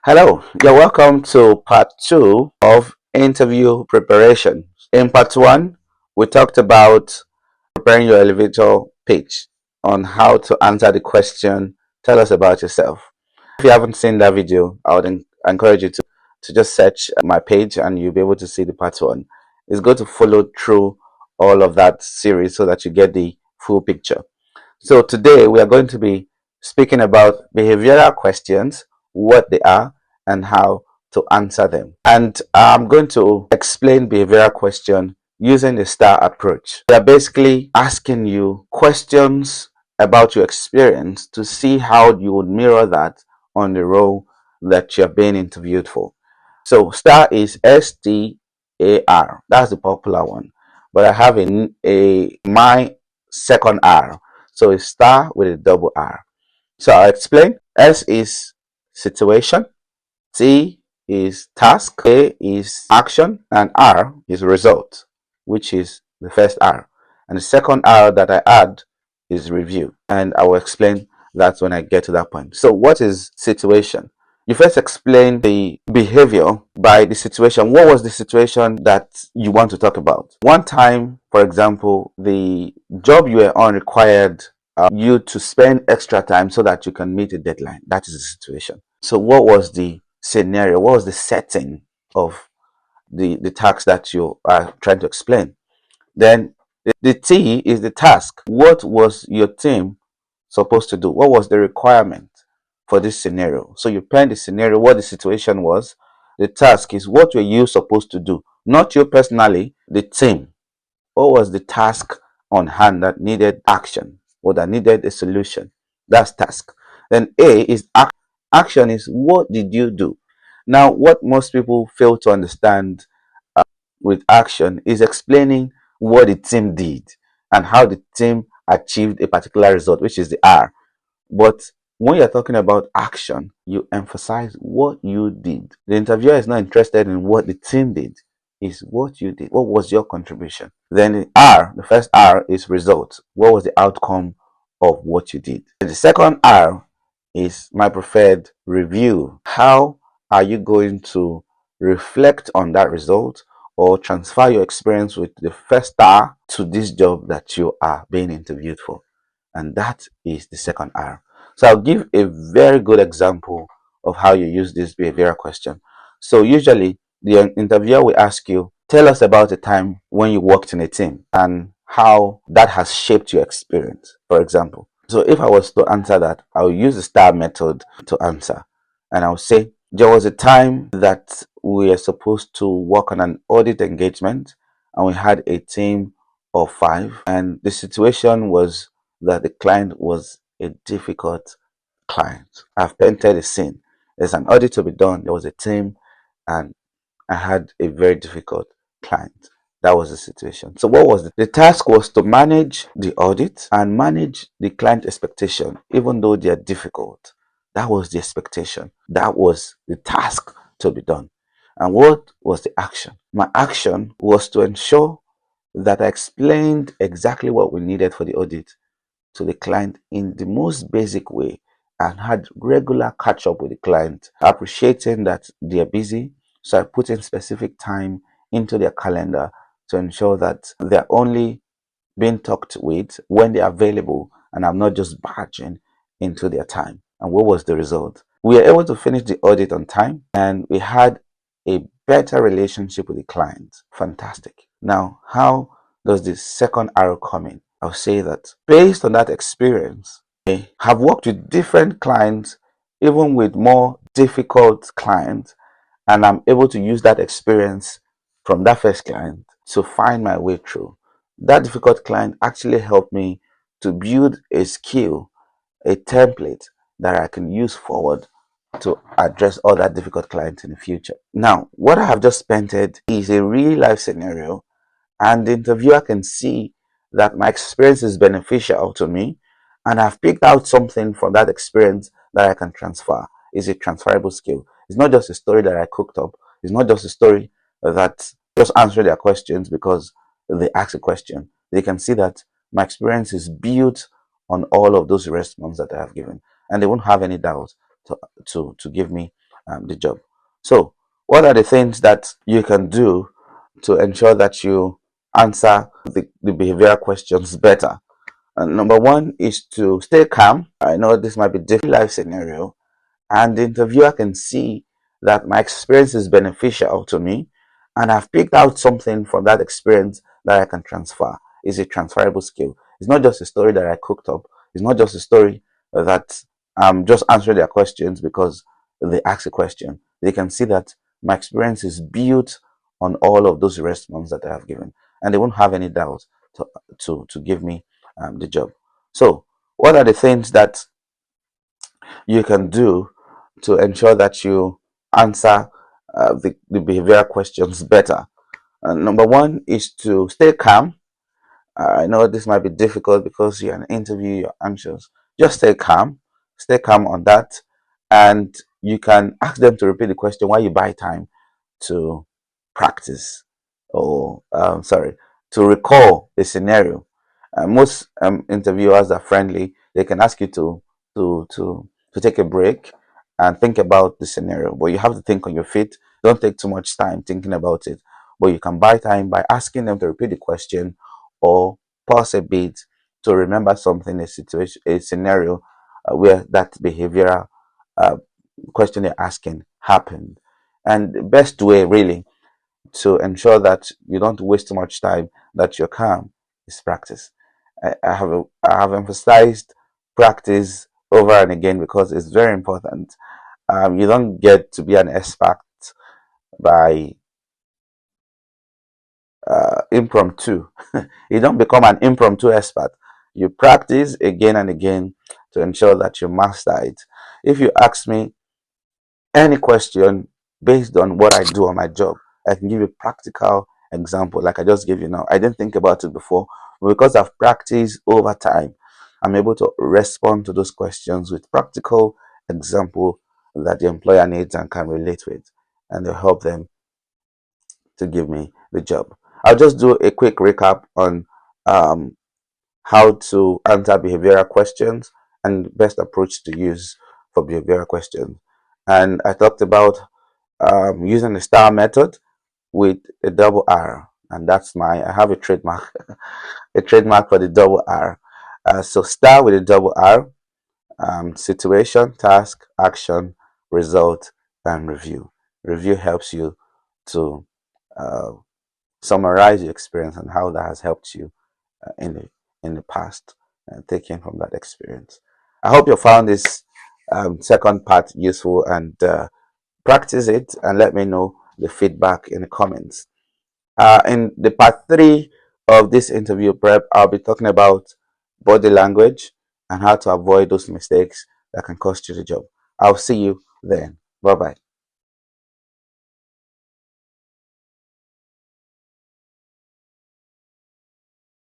Hello, you're welcome to part two of interview preparation. In part one, we talked about preparing your elevator pitch on how to answer the question, tell us about yourself. If you haven't seen that video, I would encourage you to just search my page and you'll be able to see the part one. It's good to follow through all of that series so that you get the full picture. So today we are going to be speaking about behavioral questions, what they are, and how to answer them. And I'm going to explain behavioral question using the STAR approach. They are basically asking you questions about your experience to see how you would mirror that on the role that you're being interviewed for. So STAR is STAR. That's the popular one. But I have my second R. So it's star with a double R. So I'll explain. S is situation, T is task, A is action, and R is result, which is the first R. And the second R that I add is review. And I will explain that when I get to that point. So what is situation? You first explain the behavior by the situation. What was the situation that you want to talk about? One time, for example, the job you were on required you to spend extra time so that you can meet a deadline. That is the situation. So what was the scenario? What was the setting of the task that you are trying to explain? Then the T is the task. What was your team supposed to do? What was the requirement for this scenario? So you pen the scenario, what the situation was. The task is what were you supposed to do? Not you personally, the team. What was the task on hand that needed action or that needed a solution? That's task. Then A is action. Action is what did you do? Now, what most people fail to understand with action is explaining what the team did and how the team achieved a particular result, which is the R. But when you're talking about action, you emphasize what you did. The interviewer is not interested in what the team did, is what you did. What was your contribution? Then the R, the first R is result. What was the outcome of what you did? And the second R is my preferred review. How are you going to reflect on that result or transfer your experience with the first R to this job that you are being interviewed for? And that is the second R. So I'll give a very good example of how you use this behavioral question. So usually the interviewer will ask you, tell us about a time when you worked in a team and how that has shaped your experience, for example. So if I was to answer that, I'll use the STAR method to answer. And I'll say, there was a time that we were supposed to work on an audit engagement and we had a team of 5. And the situation was that the client was a difficult client. I've painted a scene. There's an audit to be done. There was a team and I had a very difficult client. That was the situation. So what was the task was to manage the audit and manage the client expectation, even though they are difficult. That was the expectation. That was the task to be done. And what was the action? My action was to ensure that I explained exactly what we needed for the audit to the client in the most basic way and had regular catch up with the client, appreciating that they are busy. So I put in specific time into their calendar to ensure that they're only being talked with when they're available and I'm not just barging into their time. And what was the result? We were able to finish the audit on time and we had a better relationship with the client. Fantastic. Now, how does the second arrow come in? I'll say that based on that experience, I have worked with different clients, even with more difficult clients, and I'm able to use that experience from that first client to find my way through. That difficult client actually helped me to build a skill, a template that I can use forward to address all that difficult clients in the future. Now, what I have just painted is a real life scenario, and the interviewer can see that my experience is beneficial to me, and I've picked out something from that experience that I can transfer. It's a transferable skill. It's not just a story that I cooked up. It's not just a story that just answer their questions because they ask a question. They can see that my experience is built on all of those responses that I have given, and they won't have any doubt to give me the job. So, what are the things that you can do to ensure that you answer the behavioral questions better? Number one is to stay calm. I know this might be a different life scenario, and the interviewer can see that my experience is beneficial to me, and I've picked out something from that experience that I can transfer. Is a transferable skill. It's not just a story that I cooked up. It's not just a story that I'm just answering their questions because they ask a question. They can see that my experience is built on all of those responses that I have given, and they won't have any doubt to to give me the job. So, what are the things that you can do to ensure that you answer the behavioral questions better? Number one is to stay calm. I know this might be difficult because you're in an interview, you're anxious. Just stay calm on that, and you can ask them to repeat the question while you buy time to practice or sorry, to recall the scenario. Most interviewers are friendly. They can ask you to to to take a break and think about the scenario, but you have to think on your feet. Don't take too much time thinking about it, but you can buy time by asking them to repeat the question or pause a bit to remember something, a situation, a scenario where that behavioral uh, question you're asking happened. And the best way, really, to ensure that you don't waste too much time, that you're calm, is practice. I have emphasized practice over and again because it's very important. You don't get to be an expert by impromptu. You don't become an impromptu expert. You practice again and again to ensure that you master it. If you ask me any question based on what I do on my job, I can give you a practical example like I just gave you now. I didn't think about it before, but because I've practiced over time, I'm able to respond to those questions with practical example that the employer needs and can relate with, and they'll help them to give me the job. I'll just do a quick recap on um, how to answer behavioral questions and best approach to use for behavioral questions. And I talked about using the STAR method with a double R, and I have a trademark, a trademark for the double R. So STAR with a double R: situation, task, action, result, and review. Review helps you to uh, summarize your experience and how that has helped you in the past, taken from that experience. I hope you found this second part useful, and practice it and let me know the feedback in the comments. In the part three of this interview prep, I'll be talking about body language and how to avoid those mistakes that can cost you the job. I'll see you then. Bye bye.